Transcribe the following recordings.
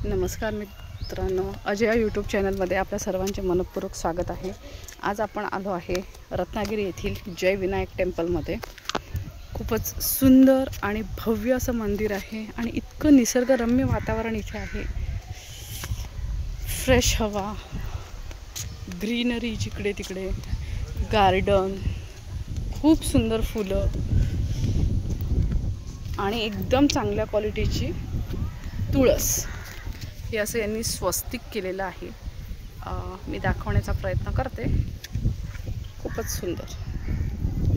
नमस्कार मित्रांनो, अजय यूट्यूब चॅनलमध्ये आपल्या सर्वांचे मनपूर्वक स्वागत आहे। आज आपण आलो आहे रत्नागिरी येथील जय विनायक टेम्पलमध्ये। खूपच सुंदर आणि भव्य असं मंदिर आहे आणि इतकं निसर्गरम्य वातावरण इथे आहे। फ्रेश हवा, ग्रीनरी जिकडे तिकडे, गार्डन, खूप सुंदर फुलं आणि एकदम चांगल्या क्वालिटीची तुळस हे असं यांनी स्वस्तिक केलेलं आहे। मी दाखवण्याचा प्रयत्न करते। खूपच सुंदर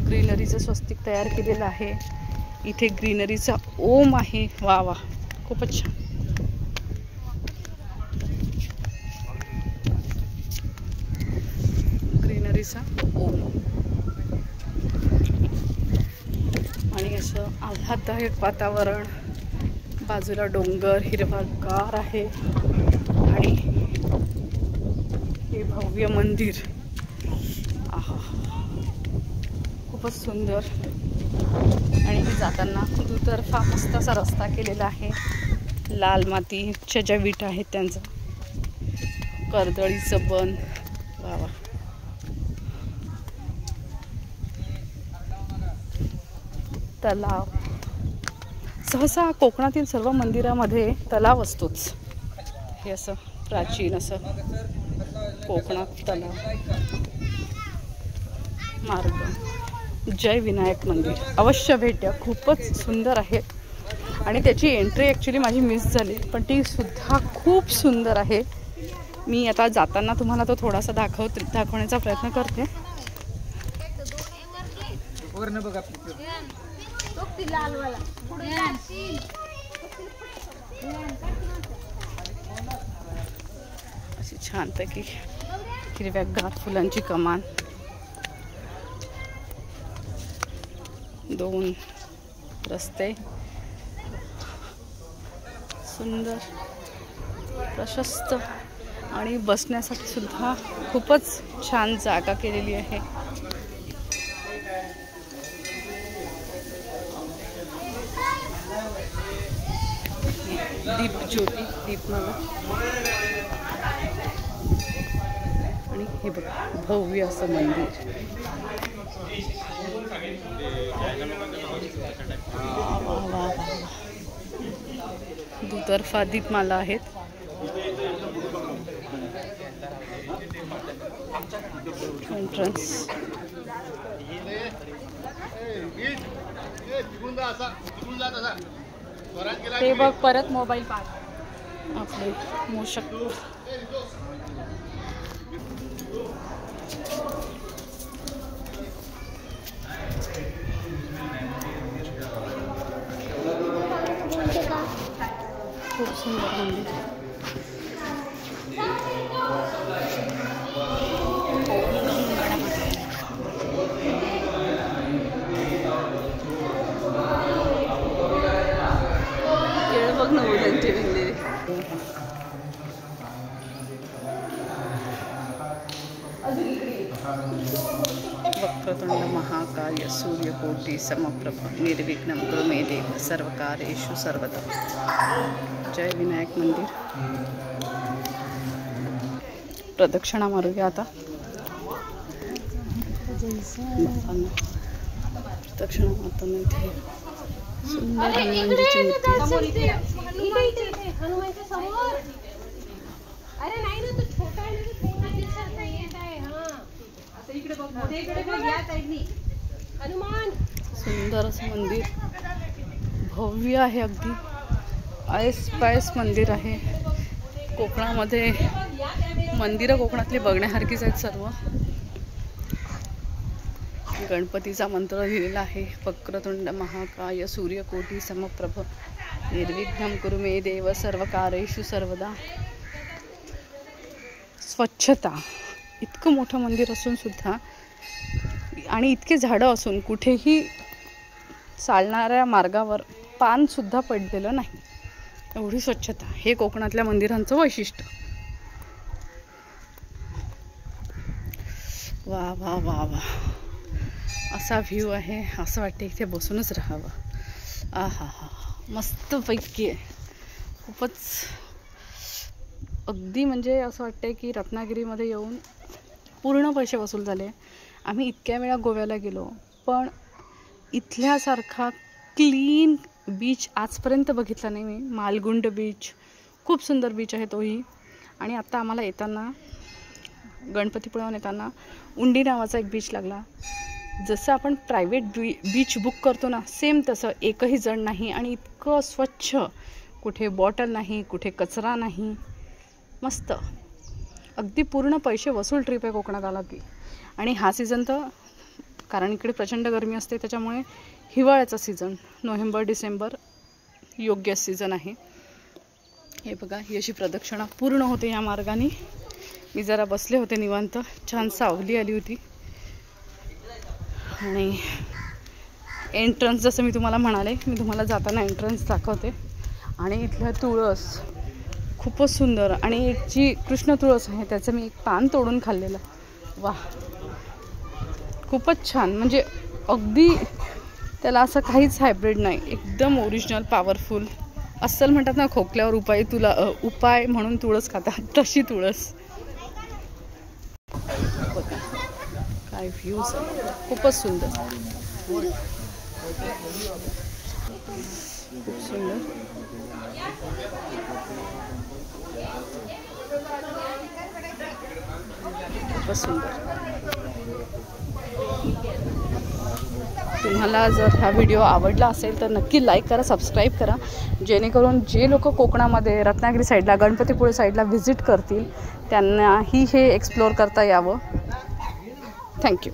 ग्रीनरीचं स्वस्तिक तयार केलेलं आहे। इथे ग्रीनरीचा ओम आहे। वा वा, खूपच छान। ग्रीनरीचा ओम आणि असं आल्हाददायक वातावरण, बाजूला डोंगर हिरवागार आहे आणि हे भव्य मंदिर। आहा, खूपच सुंदर। आणि हे जाताना दुतर्फा मस्त असा रस्ता केलेला आहे। लाल मातीच्या ज्या विटा आहेत त्यांचं, कर्दळीचं बन। वा वा, तलाव। सहसा कोकणातील सर्व मंदिरामध्ये तलाव असतोच। हे असं प्राचीन असं कोकणात तलाव। मार्ग जय विनायक मंदिर अवश्य भेट द्या, खूपच सुंदर आहे। आणि त्याची एंट्री ॲक्च्युली माझी मिस झाली, पण ती सुद्धा खूप सुंदर आहे। मी आता जाताना तुम्हाला तो थोडासा दाखवण्याचा प्रयत्न करते। अशी छानपैकी हिरव्यागार फुलांची कमान, दोन रस्ते, सुंदर प्रशस्त आणि बसण्यासाठी सुद्धा खूपच छान जागा केलेली आहे। दीप ज्योती, दीपमाला आणि हे बघा भव्य असं मंदिर। दुतर्फा दीपमाला आहेत। एंट्रन्स ते बघ, परत मोबाईल पाठ आपले मूषक। खूप सुंदर मंदिर। बघ ना मुलांचे विणलेले। वक्रतुंड महाकाय सूर्यकोटि समप्रभ निर्विघ्नं कुरु मे देव सर्वकार्येषु सर्वदा। जय विनायक मंदिर। प्रदक्षिणा मारूया आता। प्रदक्षिणा मारताना इथे सुंदर हनुमानजीची मूर्ती। सुंदर असं मंदिर, भव्य आहे अगदी। आयस पायस मंदिर आहे। कोकणामध्ये मंदिरं कोकणातली बघण्यासारखीच आहेत सर्व। गणपतीचा मंत्र लिहिलेला आहे। वक्रतुंड महाकाय सूर्यकोटि समप्रभ निर्विघ्नं कुरु मे देव सर्वकार्येषु सर्वदा। स्वच्छता, इतकं मोठं मंदिर असून सुद्धा आणि इतके झाडं असून कुठेही चालणाऱ्या मार्गावर पान सुद्धा पडलेलं नाही, एवढी स्वच्छता। हे कोकणातल्या मंदिरांचं वैशिष्ट्य। वा वा वा वा, असा व्ह्यू आहे। असं वाटतं इथे बसूनच राहावं। आहा हा, मस्तपैकी आहे। खूपच अगदी म्हणजे असं वाटतंय की रत्नागिरीमध्ये येऊन पूर्ण पैसे वसूल झाले. आम्ही इतक्या वेळा गोव्याला गेलो, पण इथल्यासारखा क्लीन बीच आजपर्यंत बघितला नाही मी. मालगुंड बीच खूप सुंदर बीच आहे तोही. आणि आत्ता आम्हाला येताना गणपतीपुळ्याहून येताना उंडी नावाचा एक बीच लागला. जसं आपण प्रायव्हेट बीच बुक करतो ना, सेम तसं. एकही जण नाही आणि इतकं स्वच्छ, कुठे बॉटल नाही, कुठे कचरा नाही. मस्त, अगदी पूर्ण पैसे वसूल ट्रिप आहे कोकणात आला की. आणि हा सीझन तर, कारण इकडे प्रचंड गरमी असते, त्याच्यामुळे हिवाळ्याचा सीझन नोव्हेंबर डिसेंबर योग्य सीझन आहे. हे बघा, ही अशी प्रदक्षिणा पूर्ण होते या मार्गाने. मी जरा बसले होते निवांत, छान सावली आली होती. आणि एंट्रन्स जसं मी तुम्हाला म्हणाले, मी तुम्हाला जाताना एंट्रन्स दाखवते. आणि इथलं तुळस खूपच सुंदर. आणि एक जी कृष्ण तुळस आहे त्याचं मी एक पान तोडून खाल्लेलं. वा, खूपच छान. म्हणजे अगदी त्याला असं काहीच हायब्रिड नाही, एकदम ओरिजिनल पॉवरफुल. अस्सल म्हणतात ना, खोकल्यावर उपाय म्हणून तुळस खातात, तशी तुळस. काय व्ह्यूज आहे, खूपच सुंदर, खूप सुंदर. खूपच सुंदर. तुम्हाला जर हा व्हिडिओ आवडला असेल तर नक्की लाईक करा, सबस्क्राईब करा, जेणेकरून जे लोक कोकणामध्ये रत्नागिरी साईडला, गणपतीपुळे साईडला व्हिजिट करतील त्यांनाही हे एक्सप्लोअर करता यावं. थँक्यू.